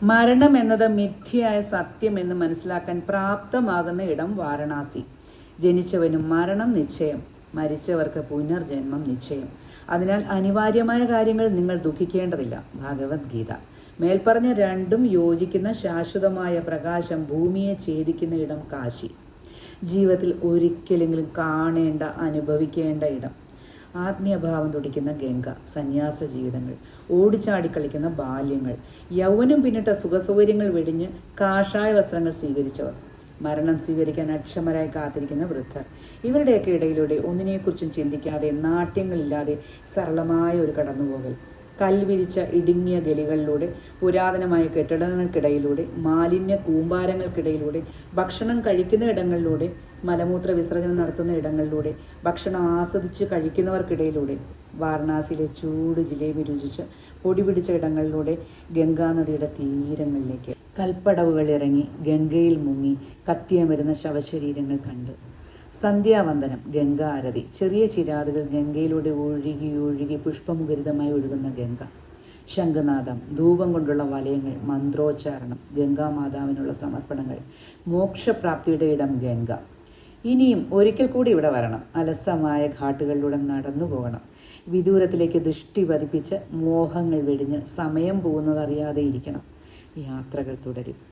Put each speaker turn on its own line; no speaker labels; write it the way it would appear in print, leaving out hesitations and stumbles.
മരണം എന്നത് മിഥ്യയായ സത്യമെന്ന് മനസ്സിലാക്കാൻ പ്രാപ്തമാകുന്ന ഇടം വാരണാസി. ജനിച്ചവനും മരണം നിശ്ചയം, മരിച്ചവർക്ക് പുനർജന്മം നിശ്ചയം. അതിനാൽ അനിവാര്യമായ കാര്യങ്ങൾ നിങ്ങൾ ദുഃഖിക്കേണ്ടതില്ല. ഭഗവത്ഗീത. മേൽപ്പറഞ്ഞ രണ്ടും യോജിക്കുന്ന ശാശ്വതമായ പ്രകാശം ഭൂമിയെ ഛേദിക്കുന്ന ഇടം കാശി. ജീവിതത്തിൽ ഒരിക്കലെങ്കിലും കാണേണ്ട, അനുഭവിക്കേണ്ട ഇടം. ആത്മീയഭാവം തുടിക്കുന്ന ഗംഗ. സന്യാസ ജീവിതങ്ങൾ, ഓടിച്ചാടി കളിക്കുന്ന ബാല്യങ്ങൾ, യൗവനം പിന്നിട്ട സുഖസൗകര്യങ്ങൾ വെടിഞ്ഞ് കാഷായ വസ്ത്രങ്ങൾ സ്വീകരിച്ചവർ, മരണം സ്വീകരിക്കാൻ അക്ഷമരായി കാത്തിരിക്കുന്ന വൃദ്ധർ. ഇവരുടെയൊക്കെ ഇടയിലൂടെ ഒന്നിനെക്കുറിച്ചും ചിന്തിക്കാതെ, നാട്യങ്ങളില്ലാതെ സരളമായ ഒരു കടന്നുപോകൽ. കൽവിരിച്ച ഇടുങ്ങിയ ഗലികളിലൂടെ, പുരാതനമായ കെട്ടിടങ്ങൾക്കിടയിലൂടെ, മാലിന്യ കൂമ്പാരങ്ങൾക്കിടയിലൂടെ, ഭക്ഷണം കഴിക്കുന്ന ഇടങ്ങളിലൂടെ, മലമൂത്ര വിസർജനം നടത്തുന്ന ഇടങ്ങളിലൂടെ, ഭക്ഷണം ആസ്വദിച്ച് കഴിക്കുന്നവർക്കിടയിലൂടെ, വാരണാസിയിലെ ചൂട് ജിലേബി രുചിച്ച് പൊടി പിടിച്ച ഇടങ്ങളിലൂടെ, ഗംഗാനദിയുടെ തീരങ്ങളിലേക്ക് കൽപ്പടവുകൾ ഇറങ്ങി ഗംഗയിൽ മുങ്ങി കത്തിയമരുന്ന ശവശരീരങ്ങൾ കണ്ട്. സന്ധ്യാവന്ദനം, ഗംഗാ ആരതി. ചെറിയ ചിരാതുകൾ ഗംഗയിലൂടെ ഒഴുകി ഒഴുകി പുഷ്പമുഖരിതമായി ഒഴുകുന്ന ഗംഗ. ശംഖനാദം, ധൂപം കൊണ്ടുള്ള വലയങ്ങൾ, മന്ത്രോച്ചാരണം, ഗംഗാമാതാവിനുള്ള സമർപ്പണങ്ങൾ. മോക്ഷപ്രാപ്തിയുടെ ഇടം ഗംഗ. ഇനിയും ഒരിക്കൽ കൂടി ഇവിടെ വരണം. അലസമായ ഘാട്ടുകളിലൂടെ നടന്നു പോകണം. വിദൂരത്തിലേക്ക് ദൃഷ്ടി പതിപ്പിച്ച് മോഹങ്ങൾ വെടിഞ്ഞ് സമയം പോകുന്നതറിയാതെ ഇരിക്കണം. യാത്രകൾ തുടരും.